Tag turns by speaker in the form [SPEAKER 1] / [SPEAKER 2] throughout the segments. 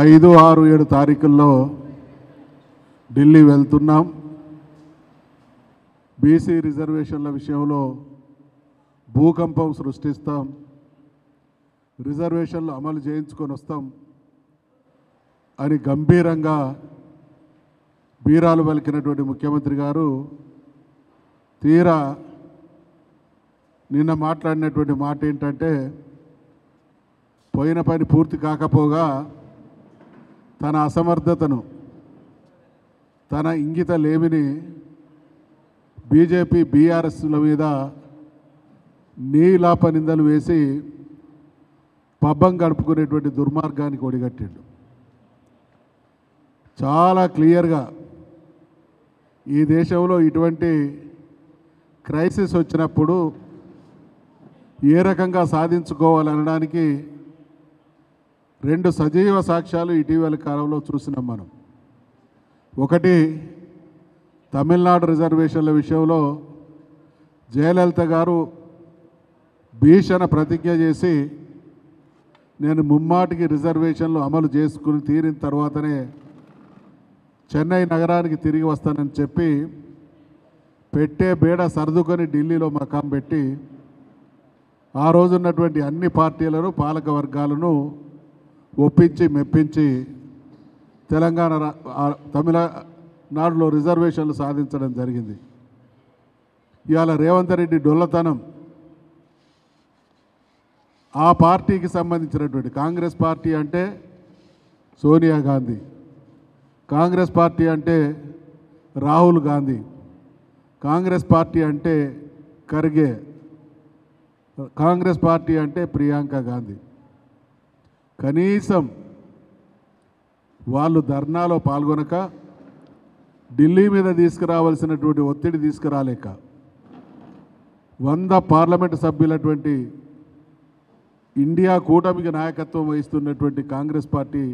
[SPEAKER 1] 5, 6, 7 తారీఖుల్లో ఢిల్లీ వెళ్తున్నాం. బీసీ రిజర్వేషన్ల విషయంలో భూకంపం సృష్టిస్తాం, రిజర్వేషన్లు అమలు చేయించుకొని వస్తాం అని గంభీరంగా బీరాలు పలికినటువంటి ముఖ్యమంత్రి గారు తీరా నిన్న మాట్లాడినటువంటి మాట ఏంటంటే, పోయిన పని పూర్తి కాకపోగా తన అసమర్థతను, తన ఇంగిత లేమిని బీజేపీ బీఆర్ఎస్ల మీద నీలాప నిందలు వేసి పబ్బం గడుపుకునేటువంటి దుర్మార్గానికి ఒడిగట్టిండు. చాలా క్లియర్గా ఈ దేశంలో ఇటువంటి క్రైసిస్ వచ్చినప్పుడు ఏ రకంగా సాధించుకోవాలనడానికి 2 సజీవ సాక్ష్యాలు ఇటీవల కాలంలో చూసినాం మనం. ఒకటి, తమిళనాడు రిజర్వేషన్ల విషయంలో జయలలిత గారు భీషణ ప్రతిజ్ఞ చేసి, నేను ముమ్మాటికి రిజర్వేషన్లు అమలు చేసుకుని తీరిన తర్వాతనే చెన్నై నగరానికి తిరిగి వస్తానని చెప్పి పెట్టే బేడ సర్దుకొని ఢిల్లీలో మకాం పెట్టి ఆ రోజున్నటువంటి అన్ని పార్టీలను, పాలక వర్గాలను ఒప్పించి మెప్పించి తమిళనాడులో రిజర్వేషన్లు సాధించడం జరిగింది. ఇవాళ రేవంత్ రెడ్డి డొల్లతనం, ఆ పార్టీకి సంబంధించినటువంటి కాంగ్రెస్ పార్టీ అంటే సోనియా గాంధీ, కాంగ్రెస్ పార్టీ అంటే రాహుల్ గాంధీ, కాంగ్రెస్ పార్టీ అంటే ఖర్గే, కాంగ్రెస్ పార్టీ అంటే ప్రియాంక గాంధీ. కనీసం వాళ్ళు ధర్నాలో పాల్గొనక, ఢిల్లీ మీద తీసుకురావాల్సినటువంటి ఒత్తిడి తీసుకురాలేక 100 పార్లమెంటు సభ్యులటువంటి ఇండియా కూటమికి నాయకత్వం వహిస్తున్నటువంటి కాంగ్రెస్ పార్టీ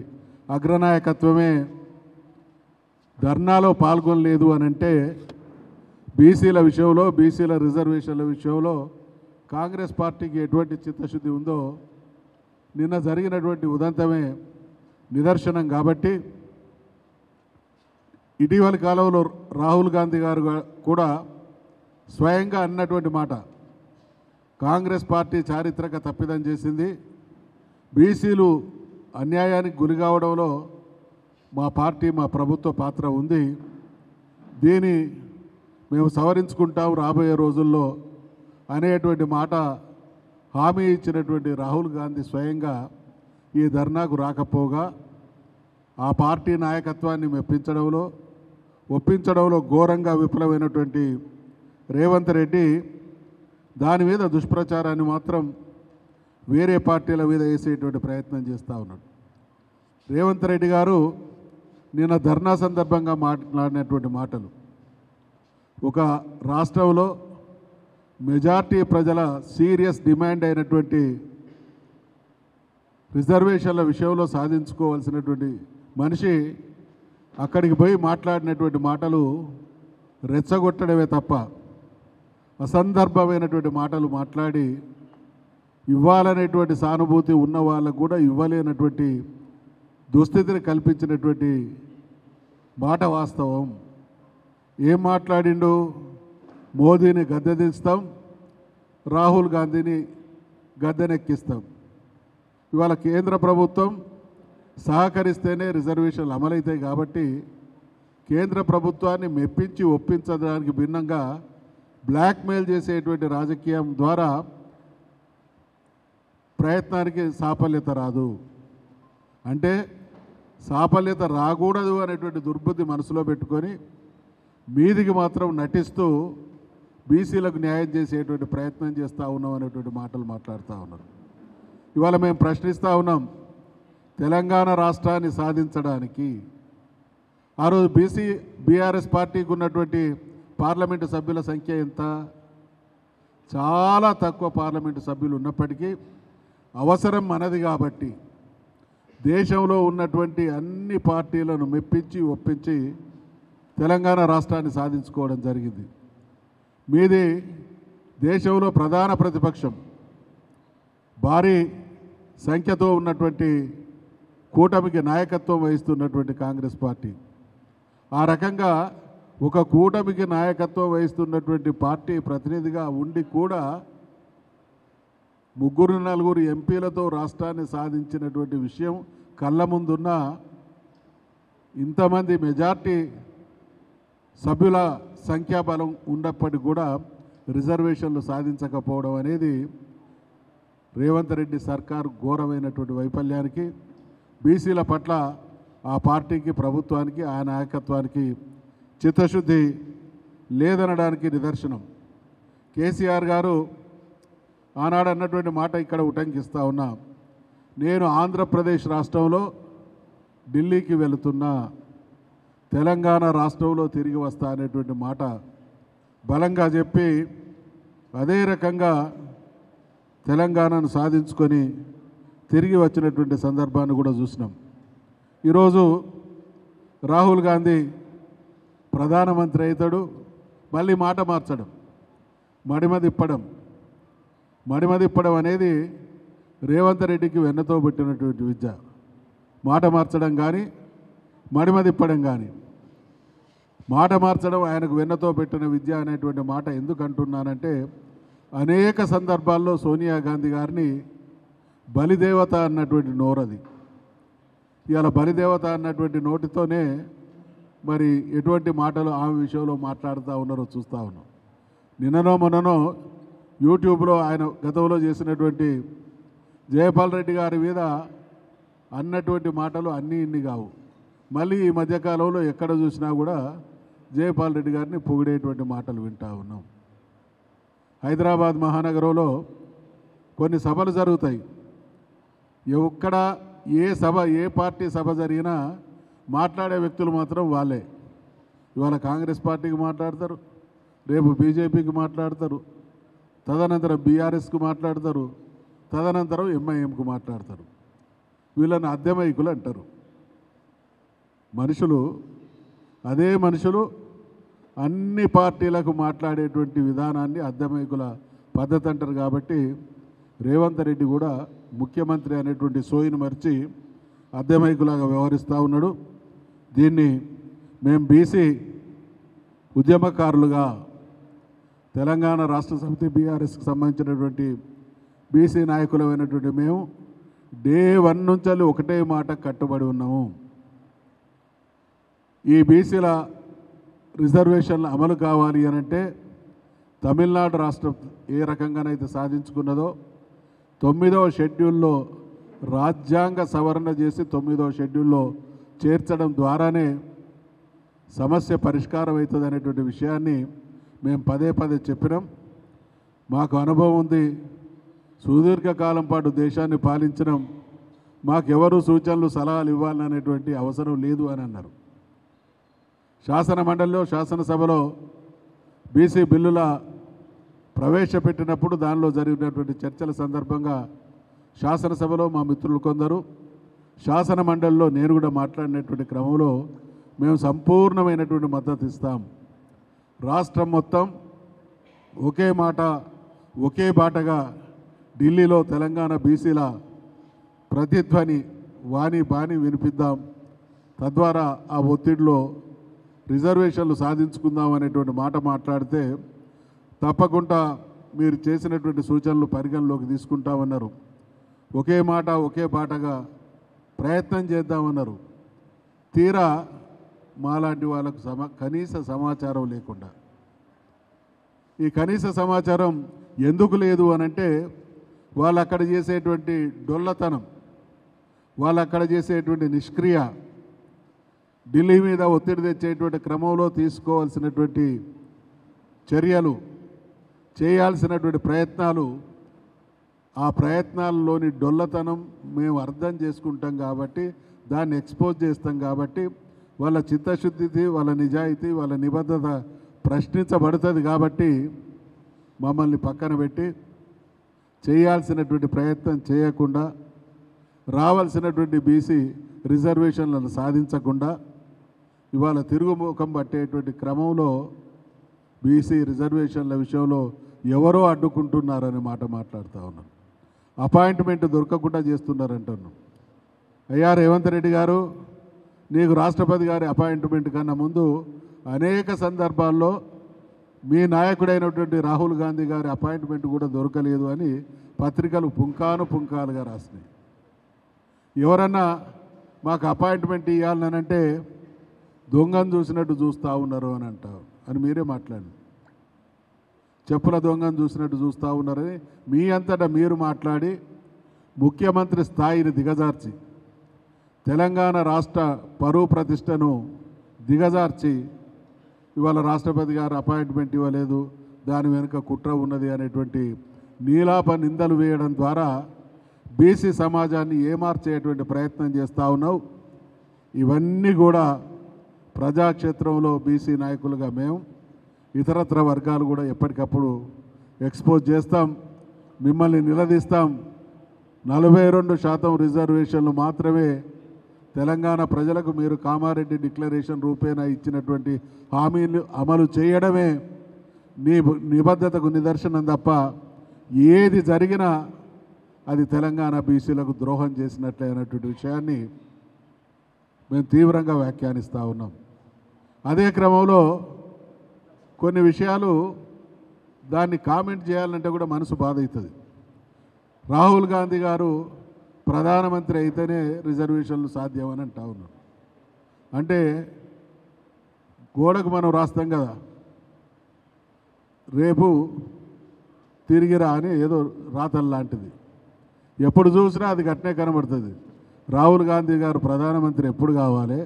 [SPEAKER 1] అగ్రనాయకత్వమే ధర్నాలో పాల్గొనలేదు అని అంటే, బీసీల విషయంలో, బీసీల రిజర్వేషన్ల విషయంలో కాంగ్రెస్ పార్టీకి ఎటువంటి చిత్తశుద్ధి ఉందో నిన్న జరిగినటువంటి ఉదంతమే నిదర్శనం. కాబట్టి ఇటీవలి కాలంలో రాహుల్ గాంధీ గారు కూడా స్వయంగా అన్నటువంటి మాట, కాంగ్రెస్ పార్టీ చారిత్రక తప్పిదం చేసింది, బీసీలు అన్యాయానికి గురి కావడంలో మా పార్టీ, మా ప్రభుత్వ పాత్ర ఉంది, దీన్ని మేము సవరించుకుంటాం రాబోయే రోజుల్లో అనేటువంటి మాట హామీ ఇచ్చినటువంటి రాహుల్ గాంధీ స్వయంగా ఈ ధర్నాకు రాకపోగా ఆ పార్టీ నాయకత్వాన్ని మెప్పించడంలో, ఒప్పించడంలో ఘోరంగా విఫలమైనటువంటి రేవంత్ రెడ్డి దాని మీద దుష్ప్రచారాన్ని మాత్రం వేరే పార్టీల మీద వేసేటువంటి ప్రయత్నం చేస్తూ ఉన్నాడు. రేవంత్ రెడ్డి గారు నిన్న ధర్నా సందర్భంగా మాట్లాడినటువంటి మాటలు, ఒక రాష్ట్రంలో మెజార్టీ ప్రజల సీరియస్ డిమాండ్ అయినటువంటి రిజర్వేషన్ల విషయంలో సాధించుకోవాల్సినటువంటి మనిషి అక్కడికి పోయి మాట్లాడినటువంటి మాటలు రెచ్చగొట్టడమే తప్ప అసందర్భమైనటువంటి మాటలు మాట్లాడి ఇవ్వాలనేటువంటి సానుభూతి ఉన్న వాళ్ళకు కూడా ఇవ్వలేనటువంటి దుస్థితిని కల్పించినటువంటి మాట వాస్తవం. ఏం మాట్లాడిండు? మోదీని గద్దెదిస్తాం, రాహుల్ గాంధీని గద్దెనెక్కిస్తాం. ఇవాళ కేంద్ర ప్రభుత్వం సహకరిస్తేనే రిజర్వేషన్లు అమలవుతాయి కాబట్టి కేంద్ర ప్రభుత్వాన్ని మెప్పించి ఒప్పించడానికి భిన్నంగా బ్లాక్మెయిల్ చేసేటువంటి రాజకీయం ద్వారా ప్రయత్నానికి సాఫల్యత రాదు. అంటే సాఫల్యత రాకూడదు అనేటువంటి దుర్బుద్ధి మనసులో పెట్టుకొని మీదికి మాత్రం నటిస్తూ బీసీలకు న్యాయం చేసేటువంటి ప్రయత్నం చేస్తూ ఉన్నాం అనేటువంటి మాటలు మాట్లాడుతూ ఉన్నారు. ఇవాళ మేము ప్రశ్నిస్తూ ఉన్నాం, తెలంగాణ రాష్ట్రాన్ని సాధించడానికి ఆ రోజు బీఆర్ఎస్ పార్టీకి ఉన్నటువంటి పార్లమెంటు సభ్యుల సంఖ్య ఎంత? చాలా తక్కువ పార్లమెంటు సభ్యులు ఉన్నప్పటికీ అవసరం మనది కాబట్టి దేశంలో ఉన్నటువంటి అన్ని పార్టీలను మెప్పించి ఒప్పించి తెలంగాణ రాష్ట్రాన్ని సాధించుకోవడం జరిగింది. మీది దేశంలో ప్రధాన ప్రతిపక్షం, భారీ సంఖ్యతో ఉన్నటువంటి కూటమికి నాయకత్వం వహిస్తున్నటువంటి కాంగ్రెస్ పార్టీ. ఆ రకంగా ఒక కూటమికి నాయకత్వం వహిస్తున్నటువంటి పార్టీ ప్రతినిధిగా ఉండి కూడా 3-4 ఎంపీలతో రాష్ట్రాన్ని సాధించినటువంటి విషయం కళ్ళ ముందున్న ఇంతమంది మెజార్టీ సభ్యుల సంఖ్యాబలం ఉన్నప్పటికీ కూడా రిజర్వేషన్లు సాధించకపోవడం అనేది రేవంత్ రెడ్డి సర్కారు ఘోరమైనటువంటి వైఫల్యానికి, బీసీల పట్ల ఆ పార్టీకి, ప్రభుత్వానికి, ఆ నాయకత్వానికి చిత్తశుద్ధి లేదనడానికి నిదర్శనం. కేసీఆర్ గారు ఆనాడు అన్నటువంటి మాట ఇక్కడ ఉటంకిస్తూ ఉన్నా, నేను ఆంధ్రప్రదేశ్ రాష్ట్రంలో ఢిల్లీకి వెళుతున్నా, తెలంగాణ రాష్ట్రంలో తిరిగి వస్తా అనేటువంటి మాట బలంగా చెప్పి అదే రకంగా తెలంగాణను సాధించుకొని తిరిగి వచ్చినటువంటి సందర్భాన్ని కూడా చూసినాం. ఈరోజు రాహుల్ గాంధీ ప్రధానమంత్రి అవుతాడు, మళ్ళీ మాట మార్చడం, మడిమ తిప్పడం అనేది రేవంత్ రెడ్డికి వెన్నతో పెట్టినటువంటి విద్య. మాట మార్చడం కానీ మడిమ తిప్పడం కానీ, మాట మార్చడం ఆయనకు వెన్నతో పెట్టిన విద్య అనేటువంటి మాట ఎందుకు అంటున్నానంటే, అనేక సందర్భాల్లో సోనియా గాంధీ గారిని బలిదేవత అన్నటువంటి నోరది. ఇవాళ బలిదేవత అన్నటువంటి నోటితోనే మరి ఎటువంటి మాటలు ఆమె విషయంలో మాట్లాడుతూ ఉన్నారో చూస్తూ ఉన్నాం. నిన్ననో మొన్ననో యూట్యూబ్లో ఆయన గతంలో చేసినటువంటి జయపాల్ రెడ్డి గారి మీద అన్నటువంటి మాటలు అన్నీ ఇన్ని కావు. మళ్ళీ ఈ మధ్యకాలంలో ఎక్కడ చూసినా కూడా జయపాల్ రెడ్డి గారిని పొగిడేటువంటి మాటలు వింటూ ఉన్నాం. హైదరాబాద్ మహానగరంలో కొన్ని సభలు జరుగుతాయి. ఎక్కడ ఏ పార్టీ సభ జరిగినా మాట్లాడే వ్యక్తులు మాత్రం వాళ్ళే. ఇవాళ కాంగ్రెస్ పార్టీకి మాట్లాడతారు, రేపు బీజేపీకి మాట్లాడతారు, తదనంతరం బీఆర్ఎస్కు మాట్లాడతారు, తదనంతరం ఎంఐఎంకు మాట్లాడతారు. వీళ్ళని అద్దెమైకులు అంటారు. అదే మనుషులు అన్ని పార్టీలకు మాట్లాడేటువంటి విధానాన్ని అద్దెమైకుల పద్ధతి అంటారు. కాబట్టి రేవంత్ రెడ్డి కూడా ముఖ్యమంత్రి అనేటువంటి సోయిని మరిచి అద్దెమైకులాగా వ్యవహరిస్తూ ఉన్నాడు. దీన్ని మేము బీసీ ఉద్యమకారులుగా తెలంగాణ రాష్ట్ర సమితి బీఆర్ఎస్కి సంబంధించినటువంటి బీసీ నాయకులమైనటువంటి మేము డే 1 నుంచి ఒకటే మాట కట్టుబడి ఉన్నాము. ఈ బీసీల రిజర్వేషన్లు అమలు కావాలి అనంటే తమిళనాడు రాష్ట్రం ఏ రకంగానైతే సాధించుకున్నదో 9వ షెడ్యూల్లో రాజ్యాంగ సవరణ చేసి 9వ షెడ్యూల్లో చేర్చడం ద్వారానే సమస్య పరిష్కారం అవుతుంది అనేటువంటి విషయాన్ని మేము పదే చెప్పినాం. మాకు అనుభవం ఉంది, సుదీర్ఘకాలం పాటు దేశాన్ని పాలించడం, మాకెవరు సూచనలు సలహాలు ఇవ్వాలనేటువంటి అవసరం లేదు అని అన్నారు. శాసన మండలిలో, శాసనసభలో బీసీ బిల్లుల ప్రవేశపెట్టినప్పుడు దానిలో జరిగినటువంటి చర్చల సందర్భంగా శాసనసభలో మా మిత్రులు కొందరు, శాసన మండలిలో నేను కూడా మాట్లాడినటువంటి క్రమంలో మేము సంపూర్ణమైనటువంటి మద్దతు ఇస్తాం. రాష్ట్రం మొత్తం ఒకే మాట ఒకే బాటగా ఢిల్లీలో తెలంగాణ బీసీల ప్రతిధ్వని వాణి బాణి వినిపిద్దాం, తద్వారా ఆ ఒత్తిడిలో రిజర్వేషన్లు సాధించుకుందాం అనేటువంటి మాట మాట్లాడితే తప్పకుండా మీరు చేసినటువంటి సూచనలు పరిగణలోకి తీసుకుంటామన్నారు. ఒకే మాట ఒకే బాటగా ప్రయత్నం చేద్దామన్నారు. తీరా మాలాంటి వాళ్ళకు కనీస సమాచారం లేకుండా, ఈ కనీస సమాచారం ఎందుకు లేదు అనంటే వాళ్ళు అక్కడ చేసేటువంటి డొల్లతనం, వాళ్ళు అక్కడ చేసేటువంటి నిష్క్రియ, ఢిల్లీ మీద ఒత్తిడి తెచ్చేటువంటి క్రమంలో తీసుకోవాల్సినటువంటి చర్యలు, చేయాల్సినటువంటి ప్రయత్నాలు, ఆ ప్రయత్నాల్లోని డొల్లతనం మేము అర్థం చేసుకుంటాం కాబట్టి, దాన్ని ఎక్స్పోజ్ చేస్తాం కాబట్టి, వాళ్ళ చిత్తశుద్ధి, వాళ్ళ నిజాయితీ, వాళ్ళ నిబద్ధత ప్రశ్నించబడుతుంది కాబట్టి మమ్మల్ని పక్కన పెట్టి చేయాల్సినటువంటి ప్రయత్నం చేయకుండా, రావాల్సినటువంటి బీసీ రిజర్వేషన్లను సాధించకుండా ఇవాళ తిరుగుముఖం పట్టేటువంటి క్రమంలో బీసీ రిజర్వేషన్ల విషయంలో ఎవరో అడ్డుకుంటున్నారనే మాట మాట్లాడుతూ ఉన్నాను. అపాయింట్మెంట్ దొరకకుండా చేస్తున్నారంటున్నాను. అయ్యా రేవంత్ రెడ్డి గారు, నీకు రాష్ట్రపతి గారి అపాయింట్మెంట్ కన్నా ముందు అనేక సందర్భాల్లో మీ నాయకుడైనటువంటి రాహుల్ గాంధీ గారి అపాయింట్మెంట్ కూడా దొరకలేదు అని పత్రికలు పుంకాలుగా రాసినాయి. ఎవరన్నా మాకు అపాయింట్మెంట్ ఇవ్వాలనంటే దొంగను చూసినట్టు చూస్తూ ఉన్నారు అని అంటారు అని మీరే మాట్లాడి, చెప్పుల దొంగను చూసినట్టు చూస్తూ ఉన్నారని మీ అంతటా మీరు మాట్లాడి ముఖ్యమంత్రి స్థాయిని దిగజార్చి తెలంగాణ రాష్ట్ర పరువు ప్రతిష్టను దిగజార్చి ఇవాళ రాష్ట్రపతి గారు అపాయింట్మెంట్ ఇవ్వలేదు, దాని వెనుక కుట్ర ఉన్నది అనేటువంటి నీలాప నిందలు వేయడం ద్వారా బీసీ సమాజాన్ని ఏమార్చేటువంటి ప్రయత్నం చేస్తూ ఉన్నావు. ఇవన్నీ కూడా ప్రజాక్షేత్రంలో బీసీ నాయకులుగా మేము ఇతరత్ర వర్గాలు కూడా ఎప్పటికప్పుడు ఎక్స్పోజ్ చేస్తాం, మిమ్మల్ని నిలదీస్తాం. 42% రిజర్వేషన్లు మాత్రమే తెలంగాణ ప్రజలకు మీరు కామారెడ్డి డిక్లరేషన్ రూపేణా ఇచ్చినటువంటి హామీలు అమలు చేయడమే నీ నిబద్ధతకు నిదర్శనం తప్ప ఏది జరిగినా అది తెలంగాణ బీసీలకు ద్రోహం చేసినట్లే అనేటువంటి విషయాన్ని మేము తీవ్రంగా వ్యాఖ్యానిస్తూ ఉన్నాం. అదే క్రమంలో కొన్ని విషయాలు దాన్ని కామెంట్ చేయాలంటే కూడా మనసు బాధ అవుతుంది. రాహుల్ గాంధీ గారు ప్రధానమంత్రి అయితేనే రిజర్వేషన్లు సాధ్యమని అంటా ఉన్నారు. అంటే గోడకు మనం రాస్తాం కదా, రేపు తిరిగిరా అని ఏదో రాతలు లాంటిది, ఎప్పుడు చూసినా అది గట్నే కనబడుతుంది. రాహుల్ గాంధీ గారు ప్రధానమంత్రి ఎప్పుడు కావాలి,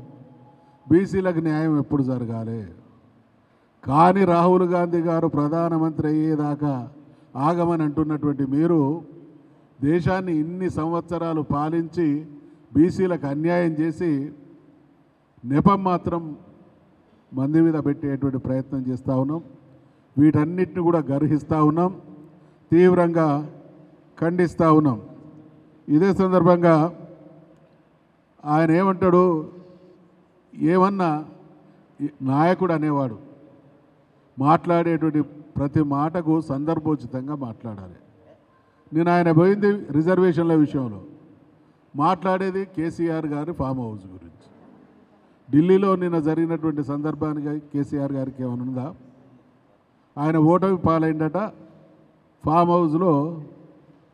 [SPEAKER 1] బీసీలకు న్యాయం ఎప్పుడు జరగాలి. కానీ రాహుల్ గాంధీ గారు ప్రధానమంత్రి అయ్యేదాకా ఆగమని అంటున్నటువంటి మీరు దేశాన్ని ఇన్ని సంవత్సరాలు పాలించి బీసీలకు అన్యాయం చేసి నెపం మాత్రం మంది మీద పెట్టేటువంటి ప్రయత్నం చేస్తూ ఉన్నాం. వీటన్నిటిని కూడా గర్హిస్తూ ఉన్నాం, తీవ్రంగా ఖండిస్తూ ఉన్నాం. ఇదే సందర్భంగా ఆయన ఏమంటాడు, ఏమన్నా నాయకుడు అనేవాడు మాట్లాడేటువంటి ప్రతి మాటకు సందర్భోచితంగా మాట్లాడాలి. నేను ఆయన పోయింది రిజర్వేషన్ల విషయంలో, మాట్లాడేది కేసీఆర్ గారి ఫామ్ హౌస్ గురించి. ఢిల్లీలో నిన్న జరిగినటువంటి సందర్భానికి కేసీఆర్ గారికి ఏమైనా ఉందా? ఆయన ఓటమి పాలైందట, ఫామ్ హౌస్లో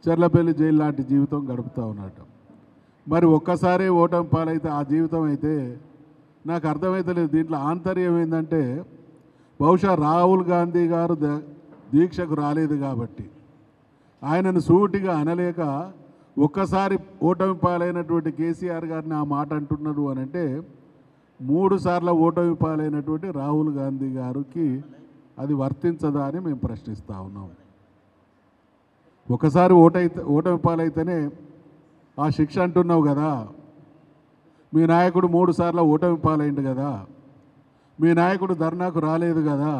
[SPEAKER 1] చెర్లపల్లి జైలు లాంటి జీవితం గడుపుతూ ఉన్నట. మరి ఒక్కసారి ఓటమి పాలైతే ఆ జీవితం అయితే నాకు అర్థమైతలేదు. దీంట్లో ఆంతర్యం ఏంటంటే బహుశా రాహుల్ గాంధీ గారు దీక్షకు రాలేదు కాబట్టి ఆయనను సూటిగా అనలేక ఒక్కసారి ఓటమి పాలైనటువంటి కేసీఆర్ గారిని ఆ మాట అంటున్నాడు అని అంటే 3 సార్లు ఓటమి పాలైనటువంటి రాహుల్ గాంధీ గారికి అది వర్తించదా అని మేము ప్రశ్నిస్తూ ఉన్నాం. ఒకసారి ఓటమి పాలైతేనే ఆ శిక్ష అంటున్నావు కదా, మీ నాయకుడు 3 సార్లు ఓటమి పాలైండు కదా, మీ నాయకుడు ధర్నాకు రాలేదు కదా,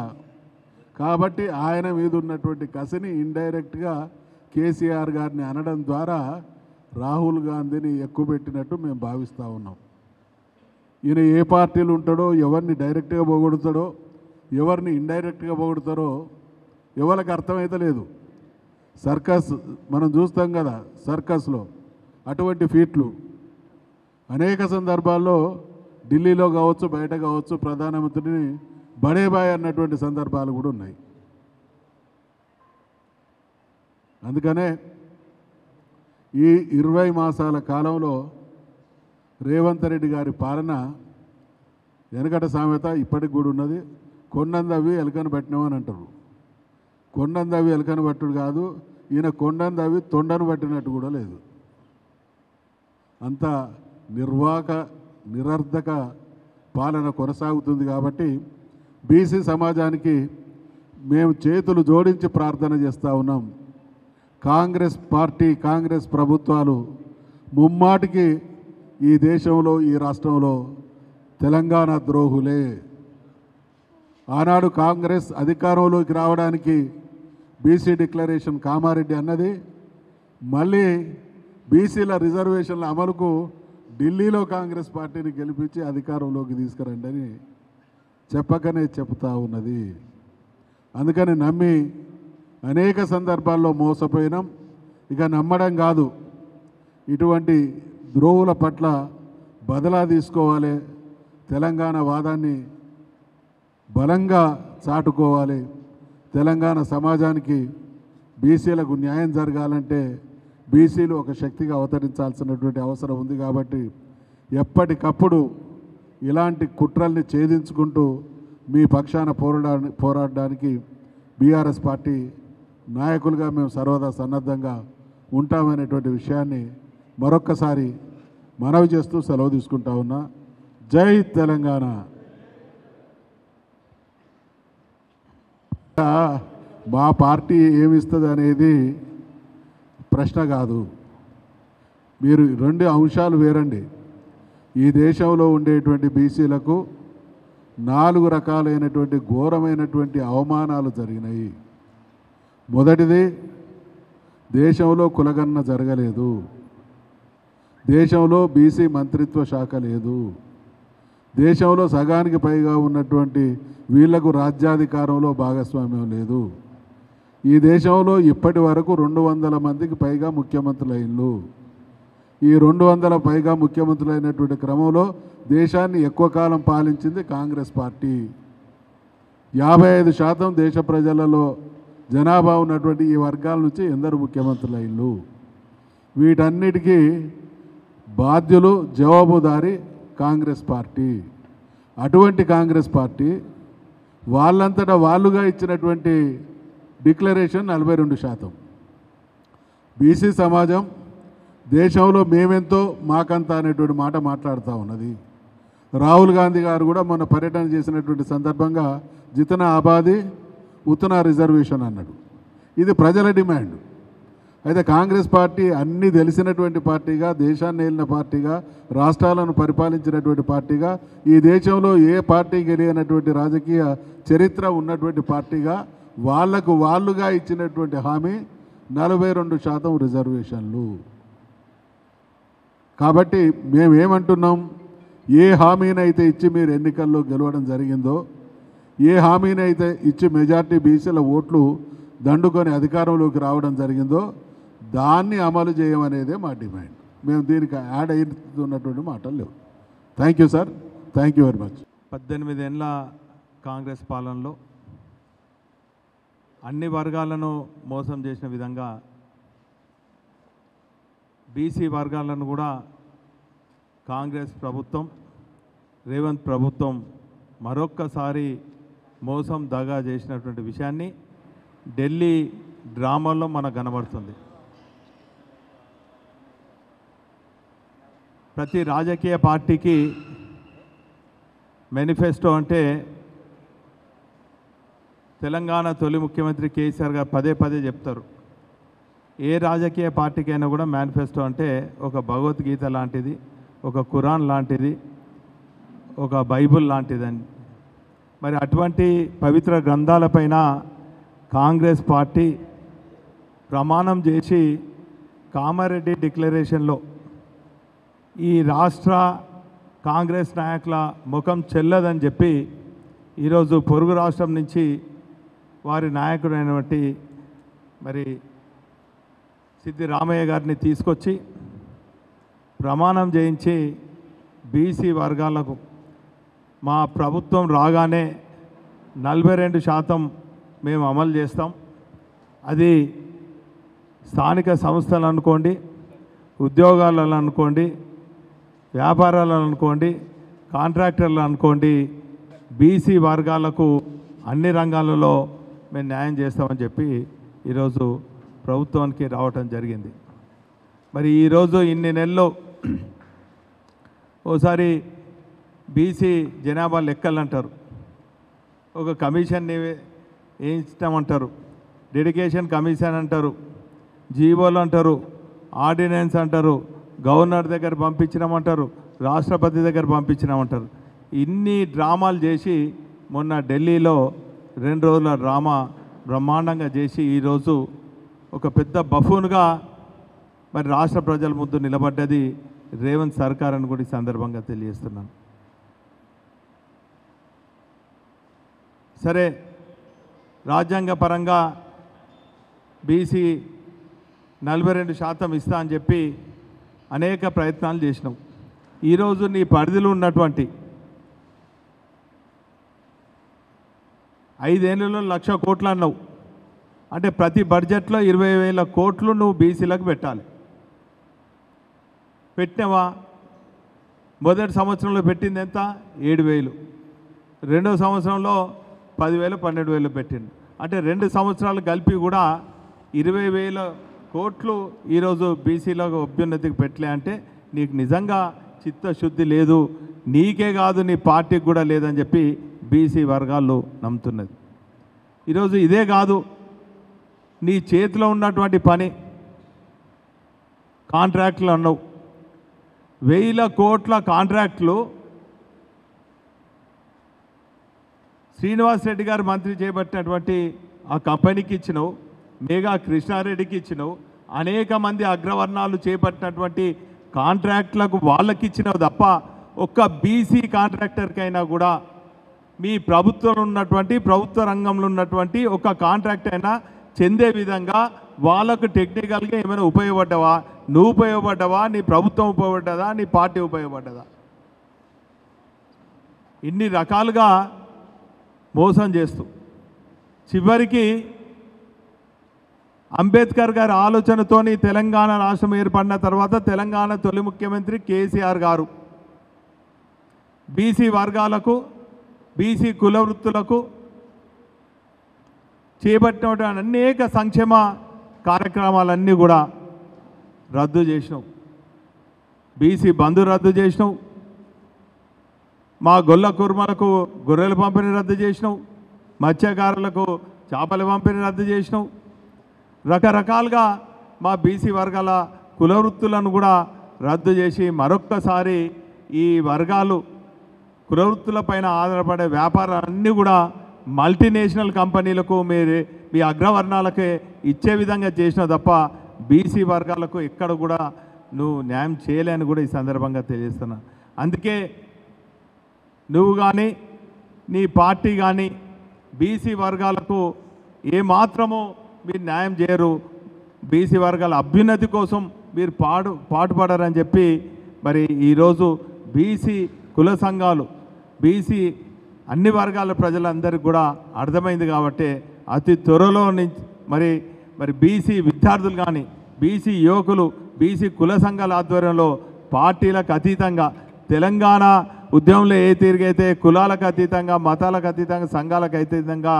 [SPEAKER 1] కాబట్టి ఆయన మీద ఉన్నటువంటి కసిని ఇండైరెక్ట్గా కేసీఆర్ గారిని అనడం ద్వారా రాహుల్ గాంధీని ఎక్కువబెట్టినట్టు మేము భావిస్తూ ఉన్నాం. ఈయన ఏ పార్టీలు ఉంటాడో, ఎవరిని డైరెక్ట్గా పొగుడుతాడో, ఎవరిని ఇండైరెక్ట్గా పొగుడుతారో ఎవరికి అర్థమైతే లేదు. సర్కస్ మనం చూస్తాం కదా, సర్కస్లో అటువంటి ఫీట్లు అనేక సందర్భాల్లో ఢిల్లీలో కావచ్చు, బయట కావచ్చు, ప్రధానమంత్రిని బడేబాయ్ అన్నటువంటి సందర్భాలు కూడా ఉన్నాయి. అందుకనే ఈ 20 మాసాల కాలంలో రేవంత్ రెడ్డి గారి పాలన వెనకట సామెత ఇప్పటికి కూడా ఉన్నది, కొండందవి ఎలకను పట్టినామని అంటారు. కొండందవి ఎలకను పట్టుడు కాదు, ఈయన కొండందవి తొండను పట్టినట్టు కూడా లేదు. అంత నిరర్ధక పాలన కొనసాగుతుంది. కాబట్టి బీసీ సమాజానికి మేము చేతులు జోడించి ప్రార్థన చేస్తూ ఉన్నాం. కాంగ్రెస్ పార్టీ, కాంగ్రెస్ ప్రభుత్వాలు ముమ్మాటికి ఈ దేశంలో, ఈ రాష్ట్రంలో తెలంగాణ ద్రోహులే. ఆనాడు కాంగ్రెస్ అధికారంలోకి రావడానికి బీసీ డిక్లరేషన్ కామారెడ్డి అన్నది, మళ్ళీ బీసీల రిజర్వేషన్ల అమలుకు ఢిల్లీలో కాంగ్రెస్ పార్టీని గెలిపించి అధికారంలోకి తీసుకురండి అని చెప్పకనే చెప్తా ఉన్నది. అందుకని నమ్మి అనేక సందర్భాల్లో మోసపోయినాం. ఇక నమ్మడం కాదు, ఇటువంటి ద్రోవుల పట్ల బదలా తీసుకోవాలి, తెలంగాణ వాదాన్ని బలంగా చాటుకోవాలి, తెలంగాణ సమాజానికి బీసీలకు న్యాయం జరగాలంటే బీసీలు ఒక శక్తిగా అవతరించాల్సినటువంటి అవసరం ఉంది. కాబట్టి ఎప్పటికప్పుడు ఇలాంటి కుట్రల్ని ఛేదించుకుంటూ మీ పక్షాన పోరాడడానికి బీఆర్ఎస్ పార్టీ నాయకులుగా మేము సర్వదా సన్నద్ధంగా ఉంటామనేటువంటి విషయాన్ని మరొక్కసారి మనవి చేస్తూ సెలవు తీసుకుంటా ఉన్నా. జై తెలంగాణ. మా పార్టీ ఏమిస్తుంది అనేది ప్రశ్న కాదు. మీరు రెండు అంశాలు వేరండి. ఈ దేశంలో ఉండేటువంటి బీసీలకు 4 రకాలైనటువంటి ఘోరమైనటువంటి అవమానాలు జరిగినాయి. మొదటిది, దేశంలో కులగణన జరగలేదు, దేశంలో బీసీ మంత్రిత్వ శాఖ లేదు, దేశంలో సగానికి పైగా ఉన్నటువంటి వీళ్లకు రాజ్యాధికారంలో భాగస్వామ్యం లేదు, ఈ దేశంలో ఇప్పటి వరకు 200 మందికి పైగా ముఖ్యమంత్రులైనలు. ఈ 200 పైగా ముఖ్యమంత్రులైనటువంటి క్రమంలో దేశాన్ని ఎక్కువ కాలం పాలించింది కాంగ్రెస్ పార్టీ. 55% దేశ ప్రజలలో జనాభా ఉన్నటువంటి ఈ వర్గాల నుంచి ఎందరు ముఖ్యమంత్రులైనలు. వీటన్నిటికీ బాధ్యులు, జవాబుదారి కాంగ్రెస్ పార్టీ. అటువంటి కాంగ్రెస్ పార్టీ వాళ్ళంతటా వాళ్ళుగా ఇచ్చినటువంటి డిక్లరేషన్ 42%. బీసీ సమాజం దేశంలో మేమెంతో మాకంత అనేటువంటి మాట మాట్లాడుతూ ఉన్నది. రాహుల్ గాంధీ గారు కూడా మొన్న పర్యటన చేసినటువంటి సందర్భంగా జితనా ఆబాదీ ఉతనా రిజర్వేషన్ అన్నాడు. ఇది ప్రజల డిమాండ్. అయితే కాంగ్రెస్ పార్టీ అన్నీ తెలిసినటువంటి పార్టీగా, దేశాన్ని ఏలిన పార్టీగా, రాష్ట్రాలను పరిపాలించినటువంటి పార్టీగా, ఈ దేశంలో ఏ పార్టీ గెలిచినటువంటి రాజకీయ చరిత్ర ఉన్నటువంటి పార్టీగా వాళ్ళుగా ఇచ్చినటువంటి హామీ 42% రిజర్వేషన్లు. కాబట్టి మేమేమంటున్నాం, ఏ హామీనైతే ఇచ్చి మీరు ఎన్నికల్లో గెలవడం జరిగిందో, ఏ హామీనైతే ఇచ్చి మెజార్టీ బీసీల ఓట్లు దండుకొని అధికారంలోకి రావడం జరిగిందో దాన్ని అమలు చేయమనేదే మా డిమాండ్. మేము దీనికి యాడ్ అవుతున్నటువంటి మాటలు లేవు. Thank you sir, thank you very much.
[SPEAKER 2] 18 ఏళ్ళ కాంగ్రెస్ పాలనలో అన్ని వర్గాలను మోసం చేసిన విధంగా బీసీ వర్గాలను కూడా కాంగ్రెస్ ప్రభుత్వం, రేవంత్ ప్రభుత్వం మరొక్కసారి మోసం దగా చేసినటువంటి విషయాన్ని ఢిల్లీ డ్రామాల్లో మనకు కనబడుతుంది. ప్రతి రాజకీయ పార్టీకి మేనిఫెస్టో అంటే తెలంగాణ తొలి ముఖ్యమంత్రి కేసీఆర్ గారు పదే పదే చెప్తారు. ఏ రాజకీయ పార్టీకైనా కూడా మేనిఫెస్టో అంటే ఒక భగవద్గీత లాంటిది, ఒక ఖురాన్ లాంటిది, ఒక బైబుల్ లాంటిదని. మరి అటువంటి పవిత్ర గ్రంథాలపైన కాంగ్రెస్ పార్టీ ప్రమాణం చేసి కామారెడ్డి డిక్లరేషన్లో ఈ రాష్ట్ర కాంగ్రెస్ నాయకుల ముఖం చెల్లదని చెప్పి ఈరోజు పొరుగు రాష్ట్రం నుంచి వారి నాయకుడైనటువంటి మరి సిద్ధి రామయ్య గారిని తీసుకొచ్చి ప్రమాణం చేయించి బీసీ వర్గాలకు మా ప్రభుత్వం రాగానే 42% మేము అమలు చేస్తాం. అది స్థానిక సంస్థలు అనుకోండి, ఉద్యోగాలను అనుకోండి, వ్యాపారాలను అనుకోండి, కాంట్రాక్టర్లు అనుకోండి, బీసీ వర్గాలకు అన్ని రంగాలలో మేము న్యాయం చేస్తామని చెప్పి ఈరోజు ప్రభుత్వానికి రావటం జరిగింది. మరి ఈరోజు ఇన్ని నెలలు ఓసారి బీసీ జనాభా లెక్కలు అంటారు, ఒక కమిషన్ని వేయించమంటారు, డెడికేషన్ కమిషన్ అంటారు, జీవోలు అంటారు, ఆర్డినెన్స్ అంటారు, గవర్నర్ దగ్గర పంపించినామంటారు, రాష్ట్రపతి దగ్గర పంపించినామంటారు. ఇన్ని డ్రామాలు చేసి మొన్న ఢిల్లీలో 2 రోజుల డ్రామా బ్రహ్మాండంగా చేసి ఈరోజు ఒక పెద్ద బఫూన్గా మరి రాష్ట్ర ప్రజల ముందు నిలబడ్డది రేవంత్ సర్కార్ అని కూడా ఈ సందర్భంగా తెలియజేస్తున్నాను. సరే, రాజ్యాంగ పరంగా బీసీ 42% ఇస్తా అని చెప్పి అనేక ప్రయత్నాలు చేసినావు. ఈరోజు నీ పరిధిలో ఉన్నటువంటి 5 ఏళ్లలో 1,00,000 కోట్లు అన్నావు. అంటే ప్రతి బడ్జెట్లో 20,000 కోట్లు నువ్వు బీసీలకు పెట్టాలి. పెట్టినావా? మొదటి సంవత్సరంలో పెట్టింది ఎంత? 7,000. రెండో సంవత్సరంలో 10,000, 12,000 పెట్టిండు. అంటే 2 సంవత్సరాలు కలిపి కూడా 20,000 కోట్లు ఈరోజు బీసీలకు అభ్యున్నతికి పెట్టలే అంటే నీకు నిజంగా చిత్తశుద్ధి లేదు. నీకే కాదు, నీ పార్టీకి కూడా లేదని చెప్పి బీసీ వర్గాలు నమ్ముతున్నది. ఈరోజు ఇదే కాదు, నీ చేతిలో ఉన్నటువంటి పని కాంట్రాక్టులు అన్నావు. 1,000 కోట్ల కాంట్రాక్టులు శ్రీనివాస్ రెడ్డి గారు మంత్రి చేపట్టినటువంటి ఆ కంపెనీకి ఇచ్చినావు, మేఘా కృష్ణారెడ్డికి ఇచ్చినావు, అనేక మంది అగ్రవర్ణాలు చేపట్టినటువంటి కాంట్రాక్టులకు వాళ్ళకి ఇచ్చినావు తప్ప ఒక్క బీసీ కాంట్రాక్టర్కైనా కూడా మీ ప్రభుత్వంలో ఉన్నటువంటి ప్రభుత్వ రంగంలో ఉన్నటువంటి ఒక కాంట్రాక్ట్ అయినా చెందే విధంగా వాళ్ళకు టెక్నికల్గా ఏమైనా ఉపయోగపడ్డావా? నువ్వు ఉపయోగపడ్డావా? నీ ప్రభుత్వం ఉపయోగపడ్డదా? నీ పార్టీ ఉపయోగపడ్డదా? ఇన్ని రకాలుగా మోసం చేస్తూ చివరికి అంబేద్కర్ గారి ఆలోచనతోని తెలంగాణ రాష్ట్రం ఏర్పడిన తర్వాత తెలంగాణ తొలి ముఖ్యమంత్రి కేసీఆర్ గారు బీసీ వర్గాలకు, బీసీ కుల వృత్తులకు చేపట్టినటువంటి అనేక సంక్షేమ కార్యక్రమాలన్నీ కూడా రద్దు చేసినావు. బీసీ బంధు రద్దు చేసినావు, మా గొల్ల కుర్మలకు గొర్రెల పంపిణీ రద్దు చేసినావు, మత్స్యకారులకు చేపల పంపిణీ రద్దు చేసినావు. రకరకాలుగా మా బీసీ వర్గాల కుల వృత్తులను కూడా రద్దు చేసి మరొక్కసారి ఈ వర్గాలు కుల వృత్తులపైన ఆధారపడే వ్యాపారాలన్నీ కూడా మల్టీనేషనల్ కంపెనీలకు మీ అగ్రవర్ణాలకే ఇచ్చే విధంగా చేసినావు తప్ప బీసీ వర్గాలకు ఎక్కడ కూడా నువ్వు న్యాయం చేయలేని కూడా ఈ సందర్భంగా తెలియజేస్తున్నా. అందుకే నువ్వు కానీ నీ పార్టీ కానీ బీసీ వర్గాలకు ఏమాత్రమో మీరు న్యాయం చేయరు, బీసీ వర్గాల అభ్యున్నతి కోసం మీరు పాటుపడరని చెప్పి మరి ఈరోజు బీసీ కుల సంఘాలు, బీసీ అన్ని వర్గాల ప్రజలందరికీ కూడా అర్థమైంది. కాబట్టి అతి త్వరలో నుంచి మరి బీసీ విద్యార్థులు కానీ, బీసీ యువకులు, బీసీ కుల సంఘాల ఆధ్వర్యంలో పార్టీలకు అతీతంగా తెలంగాణ ఉద్యమంలో ఏ తీరుగైతే కులాలకు అతీతంగా, మతాలకు అతీతంగా, సంఘాలకు అతీతంగా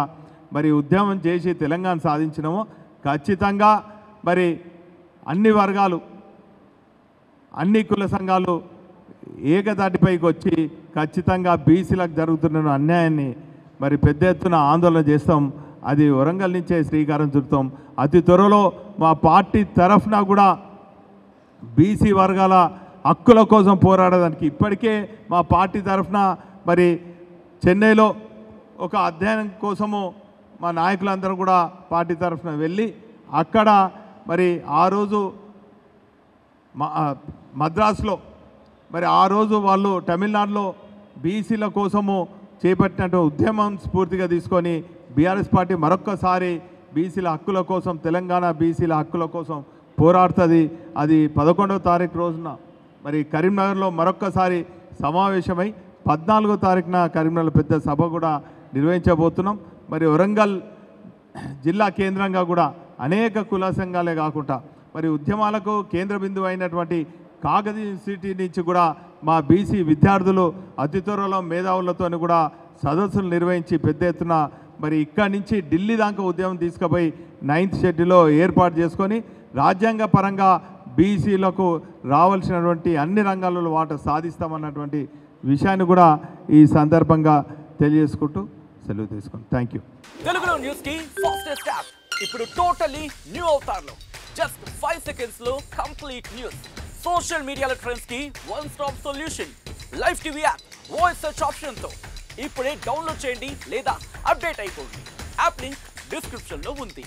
[SPEAKER 2] మరి ఉద్యమం చేసి తెలంగాణ సాధించినామో ఖచ్చితంగా మరి అన్ని వర్గాలు, అన్ని కుల సంఘాలు ఏకతాటిపైకి వచ్చి ఖచ్చితంగా బీసీలకు జరుగుతున్న అన్యాయాన్ని మరి పెద్ద ఎత్తున ఆందోళన చేస్తాం. అది వరంగల్ నుంచే శ్రీకారం చుడతాం. అతి త్వరలో మా పార్టీ తరఫున కూడా బీసీ వర్గాల హక్కుల కోసం పోరాడడానికి ఇప్పటికే మా పార్టీ తరఫున మరి చెన్నైలో ఒక అధ్యయనం కోసము మా నాయకులందరూ కూడా పార్టీ తరఫున వెళ్ళి అక్కడ మరి ఆ రోజు మద్రాసులో మరి ఆ రోజు వాళ్ళు తమిళనాడులో బీసీల కోసము చేపట్టినట్టు ఉద్యమం స్ఫూర్తిగా తీసుకొని బీఆర్ఎస్ పార్టీ మరొక్కసారి బీసీల హక్కుల కోసం, తెలంగాణ బీసీల హక్కుల కోసం పోరాడుతుంది. అది 11వ తారీఖు రోజున మరి కరీంనగర్లో మరొక్కసారి సమావేశమై 14వ తారీఖున కరీంనగర్ పెద్ద సభ కూడా నిర్వహించబోతున్నాం. మరి వరంగల్ జిల్లా కేంద్రంగా కూడా అనేక కుల సంఘాలే కాకుండా మరి ఉద్యమాలకు కేంద్ర బిందువు అయినటువంటి కాకతీయ యూనివర్సిటీ నుంచి కూడా మా బీసీ విద్యార్థులు అతి త్వరలో మేధావులతో కూడా సదస్సులు నిర్వహించి పెద్ద ఎత్తున మరి ఇక్కడి నుంచి ఢిల్లీ దాకా ఉద్యమం తీసుకుపోయి 9th షెడ్యూల్లో ఏర్పాటు చేసుకొని రాజ్యాంగ పరంగా బీసీలకు రావాల్సినటువంటి అన్ని రంగాలలో వాటా సాధిస్తామన్నటువంటి విషయాన్ని కూడా ఈ సందర్భంగా తెలియజేసుకుంటూ సెలవు తీసుకుంటాం. Thank you.
[SPEAKER 3] తెలుగులో న్యూస్ కి ఫాస్టెస్ట్ యాప్ ఇప్పుడు టోటల్లీ న్యూ అవతార్లో జస్ట్ 5 సెకండ్స్ లో కంప్లీట్ న్యూస్, సోషల్ మీడియాల ట్రెండ్స్ కి one stop solution, live TV app, voice search option తో ఇప్పుడే డౌన్లోడ్ చేయండి లేదా అప్డేట్ అయిపోండి. యాప్ లింక్ డిస్క్రిప్షన్ లో ఉంది.